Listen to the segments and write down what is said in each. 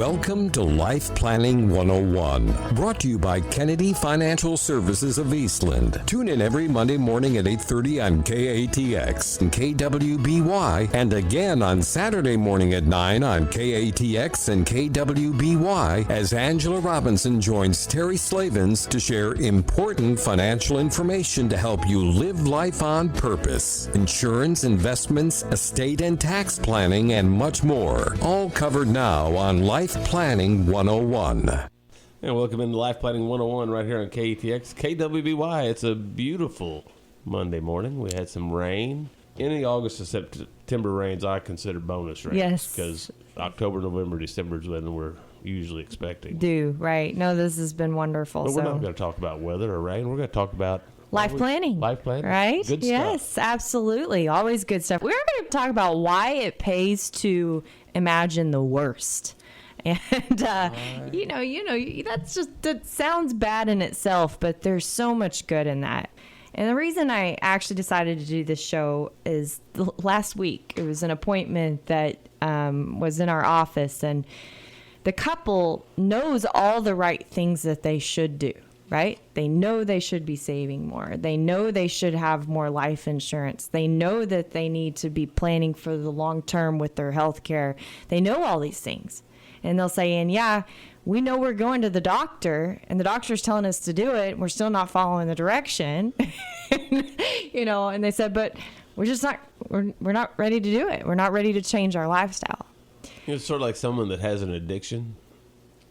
Welcome to Life Planning 101, brought to you by Kennedy Financial Services of Eastland. Tune in every Monday morning at 8:30 on KATX and KWBY, and again on Saturday morning at 9 on KATX and KWBY as Angela Robinson joins Terry Slavens to share important financial information to help you live life on purpose. Insurance, investments, estate and tax planning, and much more. All covered now on Life Planning 101. And welcome into Life Planning 101 right here on KATX, KWBY. It's a beautiful Monday morning. We had some rain. Any August to September rains I consider bonus rains. Yes. Because October, November, December is when we're usually expecting. Right. No, this has been wonderful. But we're not going to talk about weather or rain. We're going to talk about life planning. Life planning. Right? Good stuff. Yes, absolutely. Always good stuff. We're going to talk about why it pays to imagine the worst. And, that sounds bad in itself, but there's so much good in that. And the reason I actually decided to do this show is last week. It was an appointment that was in our office, and the couple knows all the right things that they should do, right? They know they should be saving more. They know they should have more life insurance. They know that they need to be planning for the long term with their health care. They know all these things. And they'll say, and yeah, we know we're going to the doctor and the doctor's telling us to do it. And we're still not following the direction, and they said, but we're just not, we're not ready to do it. We're not ready to change our lifestyle. It's sort of like someone that has an addiction.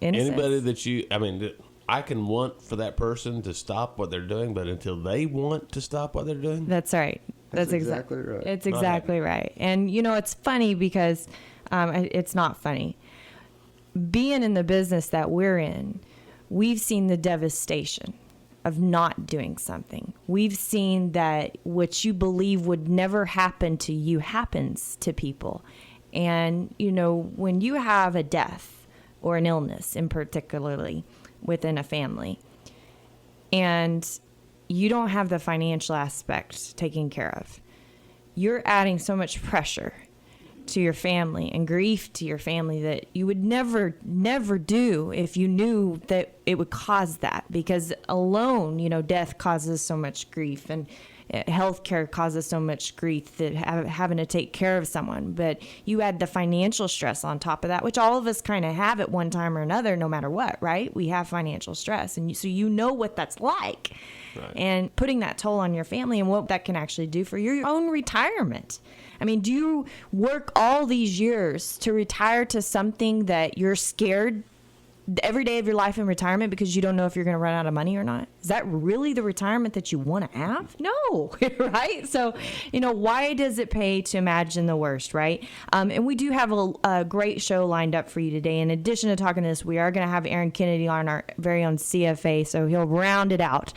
Innocence. Anybody that I can want for that person to stop what they're doing, but until they want to stop what they're doing. That's right. That's exactly right. It's exactly right. And, it's funny because it's not funny. Being in the business that we're in, we've seen the devastation of not doing something. We've seen that what you believe would never happen to you happens to people. And, when you have a death or an illness in particularly within a family, and you don't have the financial aspect taken care of, you're adding so much pressure to your family and grief to your family that you would never do if you knew that it would cause that, because alone, death causes so much grief, and healthcare causes so much grief, that having to take care of someone. But you add the financial stress on top of that, which all of us kind of have at one time or another, no matter what, right? We have financial stress, and so what that's like. Right. And putting that toll on your family and what that can actually do for your own retirement. I mean, do you work all these years to retire to something that you're scared every day of your life in retirement because you don't know if you're going to run out of money or not? Is that really the retirement that you want to have? No, right? So, why does it pay to imagine the worst, right? And we do have a great show lined up for you today. In addition to talking to this, we are going to have Aaron Kennedy on, our very own CFA, so he'll round it out.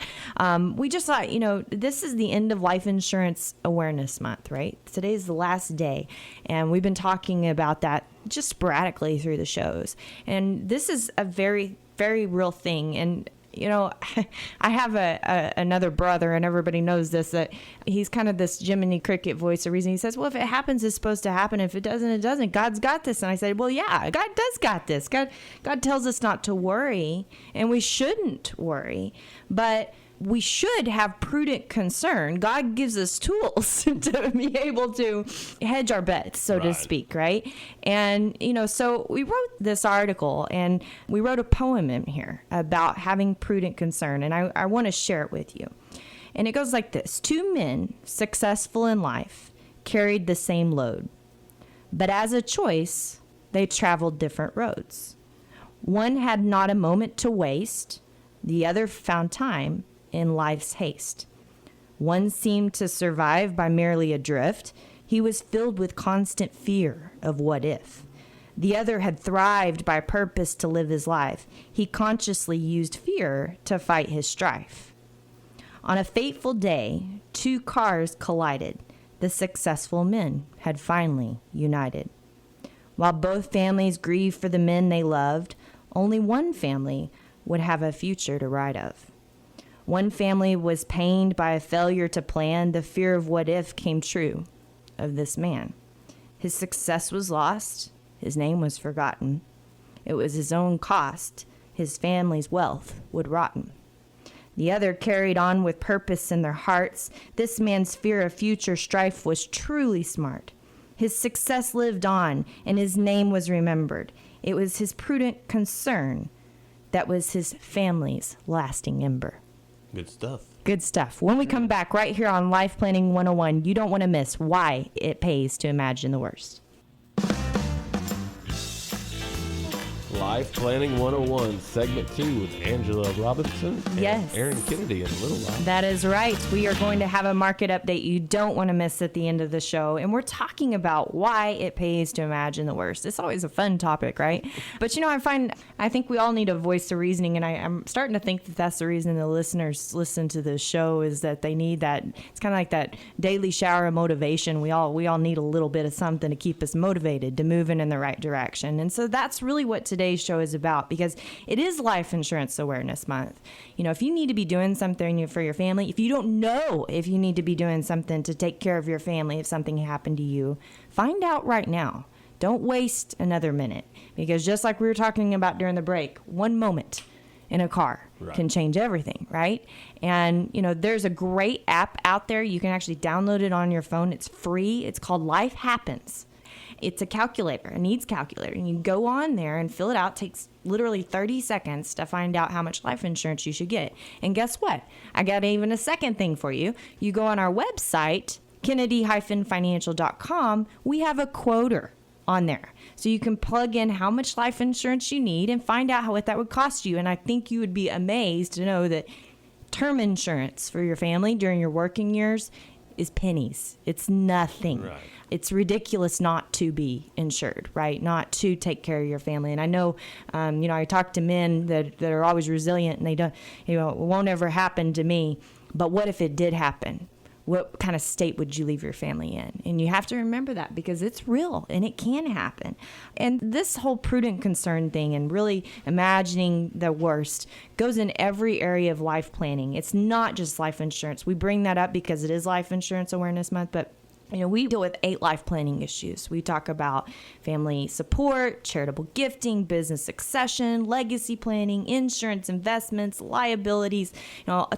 We just thought, this is the end of Life Insurance Awareness Month, right? Today's the last day, and we've been talking about that just sporadically through the shows. And this is a very, very real thing. And, I have another brother, and everybody knows this, that he's kind of this Jiminy Cricket voice of reason. He says, well, if it happens, it's supposed to happen. If it doesn't, it doesn't. God's got this. And I said, well, yeah, God does got this. God tells us not to worry, and we shouldn't worry. But we should have prudent concern. God gives us tools to be able to hedge our bets, so to speak, right? And, so we wrote this article, and we wrote a poem in here about having prudent concern, and I want to share it with you. And it goes like this. 2 men successful in life carried the same load, but as a choice, they traveled different roads. One had not a moment to waste. The other found time in life's haste. One seemed to survive by merely adrift. He was filled with constant fear of what if. The other had thrived by purpose to live his life. He consciously used fear to fight his strife. On a fateful day, 2 cars collided. The successful men had finally united. While both families grieved for the men they loved, only one family would have a future to write of. One family was pained by a failure to plan. The fear of what if came true of this man. His success was lost. His name was forgotten. it was his own cost. His family's wealth would rotten. The other carried on with purpose in their hearts. This man's fear of future strife was truly smart. His success lived on, and his name was remembered. It was his prudent concern that was his family's lasting ember. Good stuff. Good stuff. When we come back right here on Life Planning 101, you don't want to miss why it pays to imagine the worst. Life Planning 101, Segment 2 with Angela Robinson and Yes. Aaron Kennedy in a little while. That is right. We are going to have a market update you don't want to miss at the end of the show. And we're talking about why it pays to imagine the worst. It's always a fun topic, right? But, I think we all need a voice of reasoning. And I'm starting to think that that's the reason the listeners listen to the show, is that they need that. It's kind of like that daily shower of motivation. We all need a little bit of something to keep us motivated to moving in the right direction. And so that's really what today's show is about, because it is Life Insurance Awareness Month. If you need to be doing something for your family, if you don't know if you need to be doing something to take care of your family if something happened to you, find out right now. Don't waste another minute, because just like we were talking about during the break, one moment in a car can change everything, right? And, there's a great app out there. You can actually download it on your phone. It's free. It's called Life Happens. It's a calculator, a needs calculator, and you go on there and fill it out. It takes literally 30 seconds to find out how much life insurance you should get. And guess what? I got even a second thing for you. You go on our website, Kennedy-financial.com. We have a quoter on there. So you can plug in how much life insurance you need and find out what that would cost you. And I think you would be amazed to know that term insurance for your family during your working years is pennies. It's nothing. Right. It's ridiculous not to be insured, right? Not to take care of your family. And I know, I talk to men that are always resilient, and they don't, it won't ever happen to me. But what if it did happen? What kind of state would you leave your family in? And you have to remember that, because it's real and it can happen. And this whole prudent concern thing and really imagining the worst goes in every area of life planning. It's not just life insurance. We bring that up because it is Life Insurance Awareness Month, but we deal with 8 life planning issues. We talk about family support, charitable gifting, business succession, legacy planning, insurance, investments, liabilities,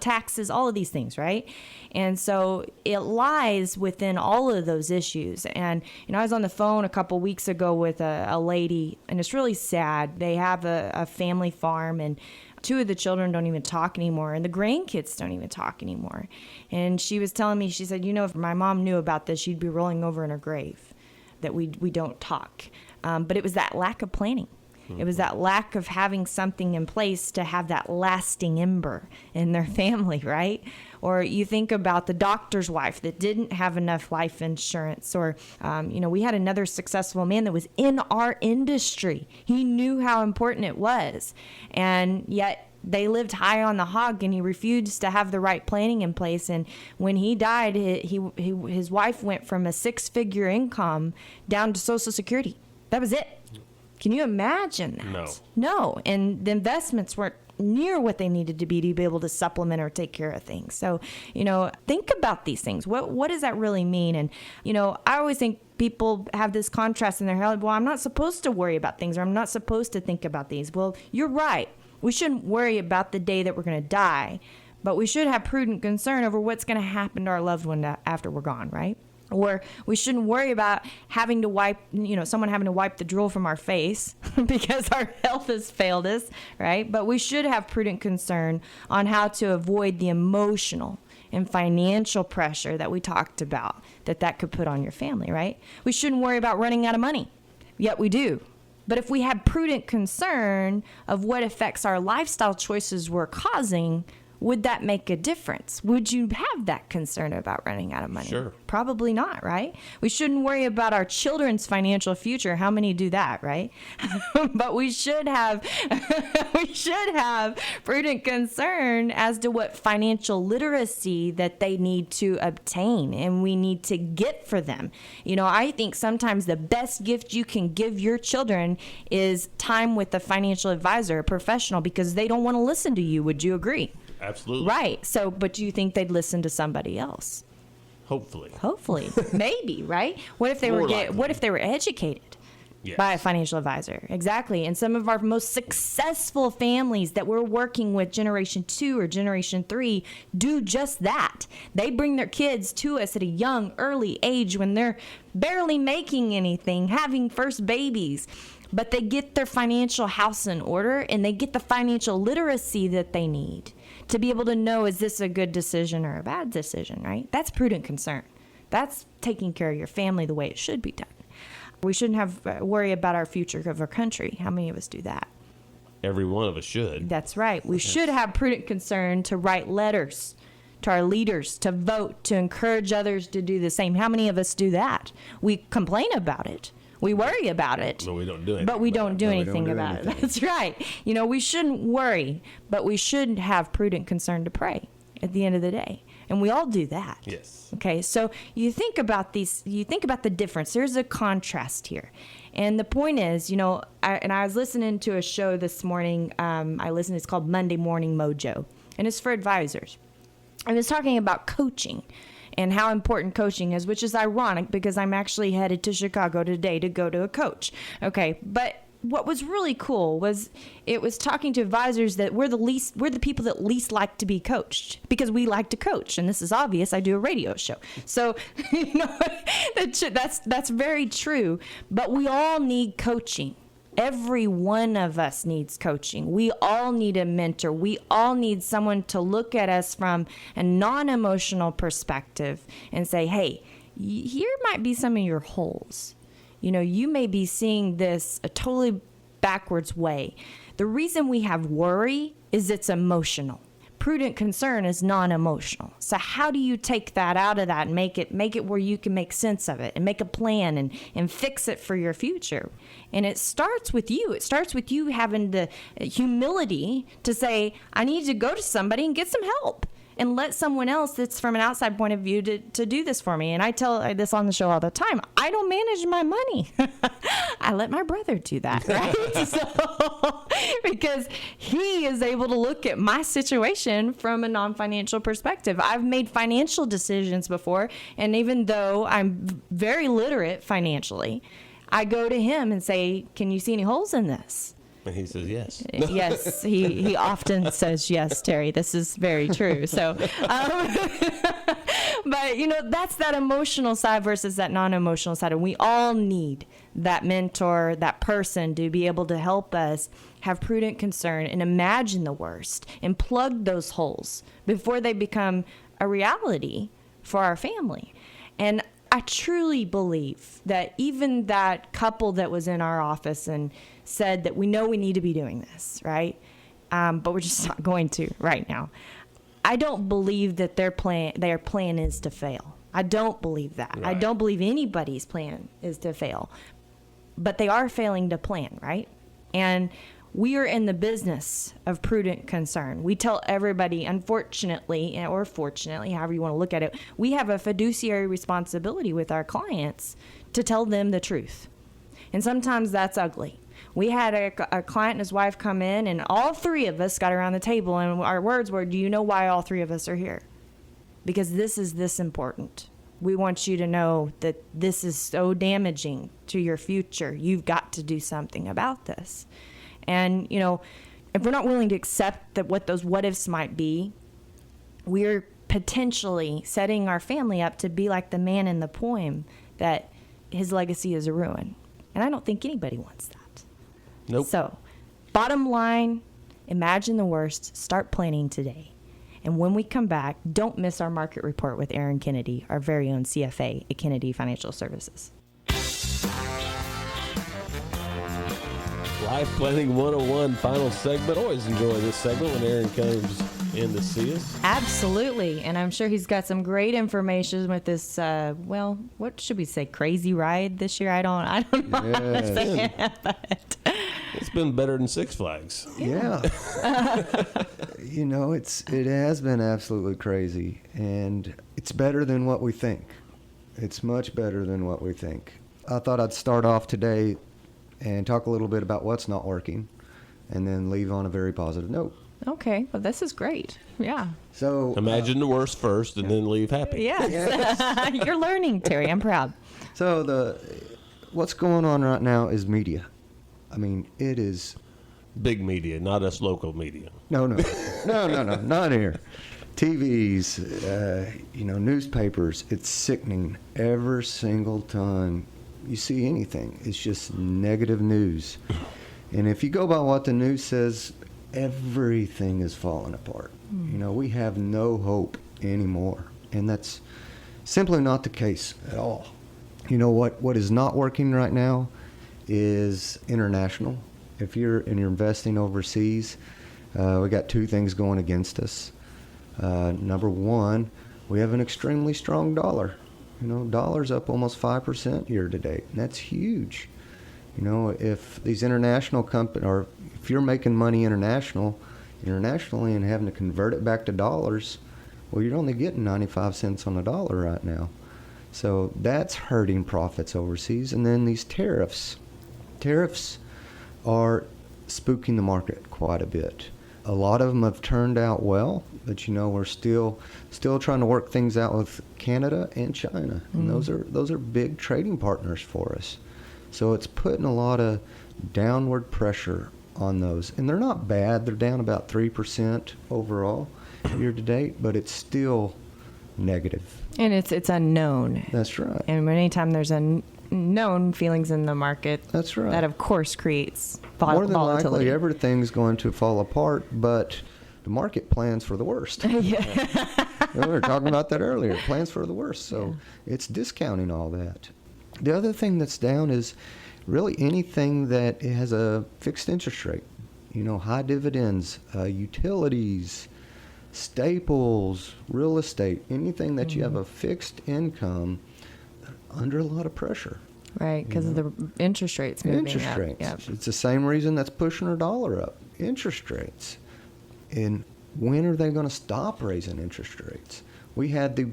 taxes, all of these things, right? And so it lies within all of those issues. And, I was on the phone a couple weeks ago with a lady, and it's really sad. They have a family farm, and 2 of the children don't even talk anymore, and the grandkids don't even talk anymore. And she was telling me, she said, if my mom knew about this, she'd be rolling over in her grave, that we don't talk. But it was that lack of planning. It was that lack of having something in place to have that lasting ember in their family, right? Or you think about the doctor's wife that didn't have enough life insurance. Or, we had another successful man that was in our industry. He knew how important it was. And yet they lived high on the hog, and he refused to have the right planning in place. And when he died, his wife went from a 6-figure income down to Social Security. That was it. Can you imagine that? No. And the investments weren't near what they needed to be able to supplement or take care of things. So, think about these things. What does that really mean? And, I always think people have this contrast in their head. Well, I'm not supposed to worry about things, or I'm not supposed to think about these. Well, you're right. We shouldn't worry about the day that we're going to die, but we should have prudent concern over what's going to happen to our loved one after we're gone, right? Or we shouldn't worry about having to wipe, someone having to wipe the drool from our face because our health has failed us, right? But we should have prudent concern on how to avoid the emotional and financial pressure that we talked about that could put on your family, right? We shouldn't worry about running out of money, yet we do. But if we had prudent concern of what effects our lifestyle choices were causing, would that make a difference? Would you have that concern about running out of money? Sure. Probably not, right? We shouldn't worry about our children's financial future. How many do that, right? But we should have prudent concern as to what financial literacy that they need to obtain and we need to get for them. I think sometimes the best gift you can give your children is time with a financial advisor, a professional, because they don't want to listen to you. Would you agree? Absolutely. Right. So, but do you think they'd listen to somebody else? Hopefully. Maybe, right? What if they were educated? by a financial advisor. Exactly. And some of our most successful families that we're working with, Generation 2 or Generation 3, do just that. They bring their kids to us at a young, early age when they're barely making anything, having first babies. But they get their financial house in order, and they get the financial literacy that they need to be able to know, is this a good decision or a bad decision, right? That's prudent concern. That's taking care of your family the way it should be done. We shouldn't have worry about our future of our country. How many of us do that? Every one of us should. That's right. We should have prudent concern to write letters to our leaders, to vote, to encourage others to do the same. How many of us do that? We complain about it. We worry about it. But we don't do anything. But we don't do anything about it. That's right. You know, we shouldn't worry, but we should have prudent concern to pray at the end of the day. And we all do that. Yes. Okay, so you think about the difference. There's a contrast here. And the point is, you know, I was listening to a show this morning. It's called Monday Morning Mojo, and it's for advisors. And it's talking about coaching and how important coaching is, which is ironic because I'm actually headed to Chicago today to go to a coach. Okay, but what was really cool was it was talking to advisors that we're the people that least like to be coached because we like to coach. And this is obvious. I do a radio show. So, you know, that's very true. But we all need coaching. Every one of us needs coaching. We all need a mentor. We all need someone to look at us from a non-emotional perspective and say, hey, here might be some of your holes. You know, you may be seeing this a totally backwards way. The reason we have worry is it's emotional. Prudent concern is non-emotional. So how do you take that out of that and make it where you can make sense of it and make a plan and fix it for your future? And it starts with you. It starts with you having the humility to say, I need to go to somebody and get some help. And let someone else that's from an outside point of view to do this for me. And I tell this on the show all the time. I don't manage my money. I let my brother do that, right? So, because he is able to look at my situation from a non-financial perspective. I've made financial decisions before, and even though I'm very literate financially, I go to him and say, can you see any holes in this? And he says yes. Yes, he often says yes, Terry. This is very true. So, but, you know, that's that emotional side versus that non-emotional side. And we all need that mentor, that person to be able to help us have prudent concern and imagine the worst and plug those holes before they become a reality for our family. And I truly believe that even that couple that was in our office and said that we know we need to be doing this, right? But we're just not going to right now. I don't believe that their plan is to fail. I don't believe that. Right. I don't believe anybody's plan is to fail. But they are failing to plan, right? And we are in the business of prudent concern. We tell everybody, unfortunately, or fortunately, however you want to look at it, we have a fiduciary responsibility with our clients to tell them the truth. And sometimes that's ugly. We had a client and his wife come in, and all three of us got around the table, and our words were, do you know why all three of us are here? Because this is this important. We want you to know that this is so damaging to your future. You've got to do something about this. And, you know, if we're not willing to accept that what those what ifs might be, we're potentially setting our family up to be like the man in the poem that his legacy is a ruin. And I don't think anybody wants that. Nope. So, bottom line, imagine the worst, start planning today. And when we come back, don't miss our market report with Aaron Kennedy, our very own CFA at Kennedy Financial Services. Life Planning 101 final segment. Always enjoy this segment when Aaron comes in to see us. Absolutely. And I'm sure he's got some great information with this, what should we say, crazy ride this year? I don't know how to say it, but it's been better than Six Flags. Yeah. You know, it has been absolutely crazy, and it's better than what we think. It's much better than what we think. I thought I'd start off today and talk a little bit about what's not working, and then leave on a very positive note. Okay, well, this is great. Yeah. So imagine the worst first, and then leave happy. Yes. You're learning, Terry. I'm proud. So what's going on right now is media. I mean, it is. Big media, not us local media. No, not here. TVs, newspapers. It's sickening every single time you see anything. It's just negative news. And if you go by what the news says, everything is falling apart. We have no hope anymore. And that's simply not the case at all. What is not working right now is international. If you're investing overseas, we got two things going against us. Number one, we have an extremely strong dollar. Dollar's up almost 5% year to date, and that's huge. If these international companies, or if you're making money internationally and having to convert it back to dollars, well, you're only getting 95 cents on the dollar right now. So that's hurting profits overseas. And then these tariffs. Tariffs are spooking the market quite a bit. A lot of them have turned out well, but we're still trying to work things out with Canada and China, and those are big trading partners for us. So it's putting a lot of downward pressure on those, and they're not bad. They're down about 3% overall year to date, but it's still negative. And it's unknown. That's right. And anytime there's unknown feelings in the market, that's right. That of course creates more than volatility. likely everything's going to fall apart, but the market plans for the worst. Yeah. We were talking about that earlier. Plans for the worst. So it's discounting all that. The other thing that's down is really anything that has a fixed interest rate. High dividends, utilities, staples, real estate, anything that you have a fixed income, under a lot of pressure. Right, because of the interest rates moving interest up. rates. Yep. It's the same reason that's pushing our dollar up. Interest rates. And when are they going to stop raising interest rates? We had the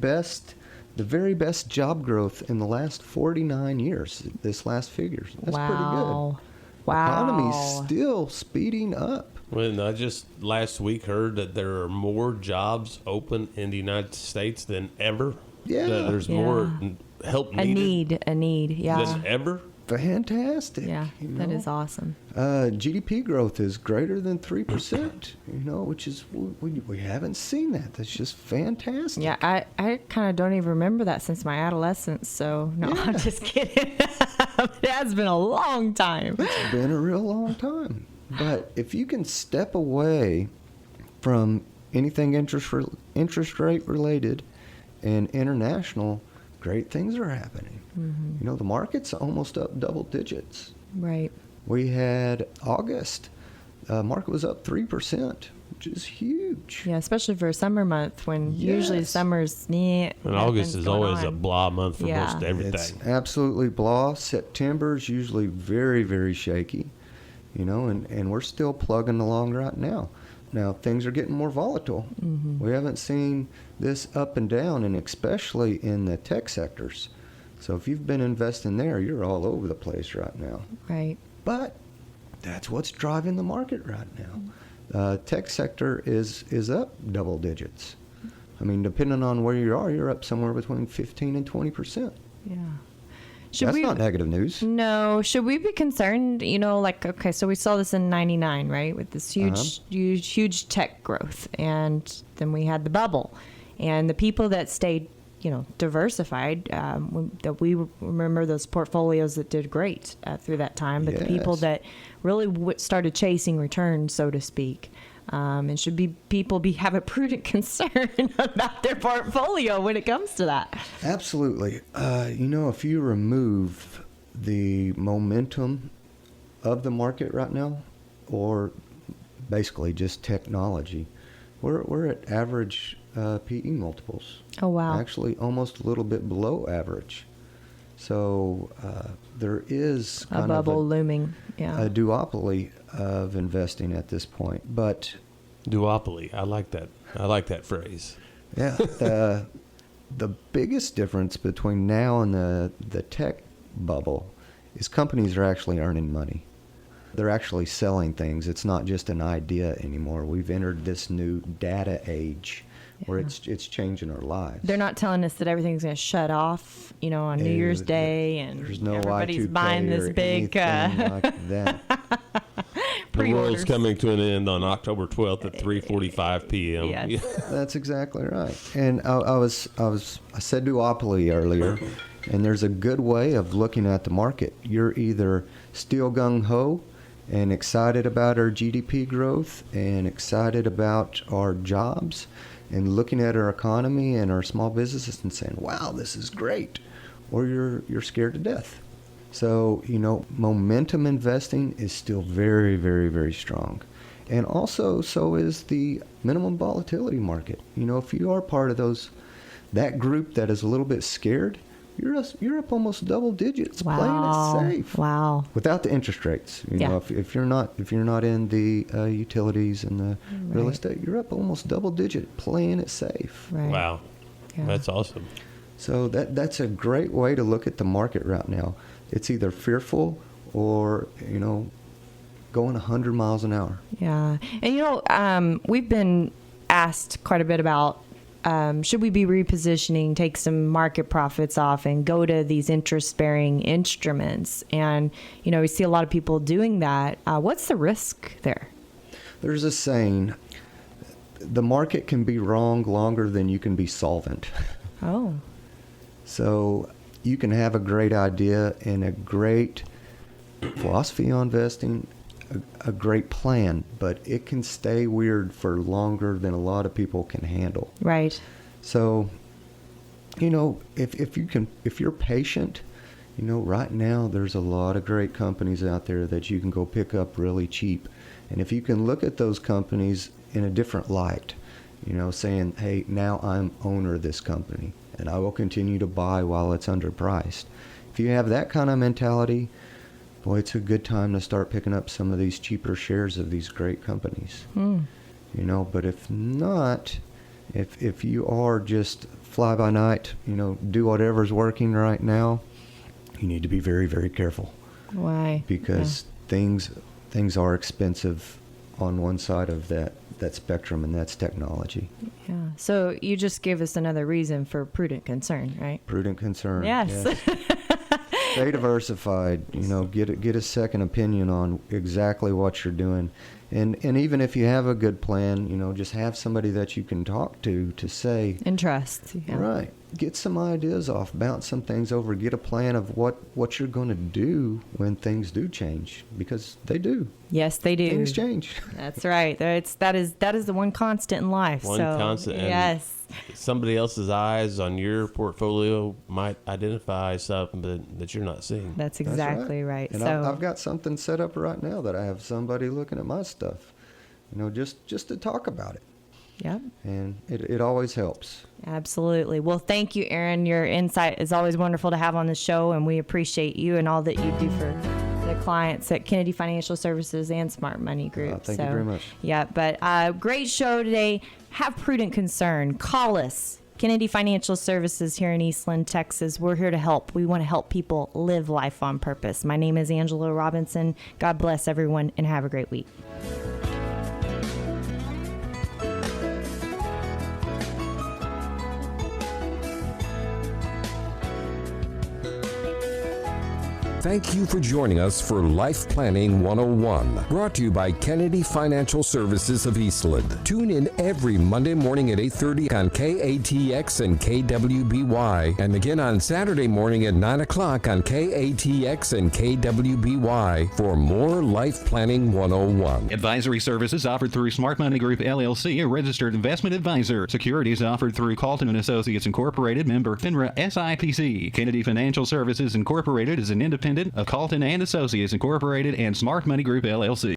very best job growth in the last 49 years, this last figure. That's pretty good. Wow. Economy's still speeding up. When I just last week heard that there are more jobs open in the United States than ever. Yeah. That there's more help needed. A need, yeah. Than ever. Fantastic. Yeah, that is awesome. GDP growth is greater than 3%, which is, we haven't seen that. That's just fantastic. Yeah, I kind of don't even remember that since my adolescence, so no, Yeah. I'm just kidding. It has been a long time. It's been a real long time. But if you can step away from anything interest rate related and international, great things are happening. The market's almost up double digits. Right. We had August, market was up 3%, which is huge. Yeah, especially for a summer month when usually Yes. summer's And August is always a blah month for Yeah. most everything. It's absolutely blah. September's usually very, very shaky, and we're still plugging along right now. Now, things are getting more volatile. We haven't seen this up and down, and especially in the tech sectors. So if you've been investing there, you're all over the place right now. Right. But that's what's driving the market right now. Tech sector is up double digits. I mean, depending on where you are, you're up somewhere between 15 and 20%. Yeah. That's not negative news. No. Should we be concerned, okay, so we saw this in 99, right? With this huge tech growth. And then we had the bubble. And the people that stayed, diversified, that we remember those portfolios that did great through that time. But the people Yes. that really started chasing returns, so to speak. And should people have a prudent concern about their portfolio when it comes to that? Absolutely. If you remove the momentum of the market right now, or basically just technology, we're at average PE multiples. Oh, wow. Actually, almost a little bit below average. So there is A kind bubble of looming. Yeah. a duopoly of investing at this point. But Duopoly. I like that. I like that phrase. yeah, the biggest difference between now and the tech bubble is companies are actually earning money. They're actually selling things. It's not just an idea anymore. We've entered this new data age where it's changing our lives. They're not telling us that everything's going to shut off, on New Year's Day, and there's no everybody's Y2K buying this or big anything like that. The world's pre-orders. coming to an end on October 12th at 3:45 p.m. Yes. That's exactly right. And I said duopoly earlier, and there's a good way of looking at the market. You're either still gung-ho and excited about our GDP growth and excited about our jobs and looking at our economy and our small businesses and saying, wow, this is great, or you're scared to death. So, momentum investing is still very, very, very strong. And also, so is the minimum volatility market. If you are part of that group that is a little bit scared, you're up almost double digits playing it safe. Wow. Without the interest rates. If you're not in the utilities and the real estate, you're up almost double digit playing it safe. Right. Wow. Yeah. That's awesome. So that's a great way to look at the market right now. It's either fearful or, going 100 miles an hour. Yeah. And, we've been asked quite a bit about should we be repositioning, take some market profits off and go to these interest-bearing instruments? And, we see a lot of people doing that. What's the risk there? There's a saying, the market can be wrong longer than you can be solvent. Oh. So you can have a great idea and a great philosophy on investing, a great plan, but it can stay weird for longer than a lot of people can handle. Right. So, if you're patient, right now there's a lot of great companies out there that you can go pick up really cheap. And if you can look at those companies in a different light, saying, hey, now I'm owner of this company and I will continue to buy while it's underpriced. If you have that kind of mentality, boy, it's a good time to start picking up some of these cheaper shares of these great companies. But if not, if you are just fly by night, do whatever's working right now, you need to be very, very careful. Why? Because things are expensive on one side of that spectrum, and that's technology. Yeah. So you just gave us another reason for prudent concern, right? Prudent concern. Yes. Stay diversified. Get a second opinion on exactly what you're doing, and even if you have a good plan, just have somebody that you can talk to say. And trust. Yeah. Right. Get some ideas off, bounce some things over, get a plan of what you're going to do when things do change, because they do. Yes, they do. Things change. That's right. That is the one constant in life. One constant. And yes. somebody else's eyes on your portfolio might identify something that you're not seeing. That's exactly right. And So I've got something set up right now that I have somebody looking at my stuff, just to talk about it. Yep. And it always helps. Absolutely. Well, thank you, Aaron. Your insight is always wonderful to have on the show, and we appreciate you and all that you do for the clients at Kennedy Financial Services and Smart Money Group. Thank you very much. Yeah, but great show today. Have prudent concern. Call us. Kennedy Financial Services here in Eastland, Texas. We're here to help. We want to help people live life on purpose. My name is Angela Robinson. God bless everyone, and have a great week. Thank you for joining us for Life Planning 101, brought to you by Kennedy Financial Services of Eastland. Tune in every Monday morning at 8:30 on KATX and KWBY, and again on Saturday morning at 9 o'clock on KATX and KWBY for more Life Planning 101. Advisory services offered through Smart Money Group, LLC, a registered investment advisor. Securities offered through Calton & Associates Incorporated, member FINRA SIPC. Kennedy Financial Services Incorporated is an independent of Calton & Associates Incorporated and Smart Money Group, LLC.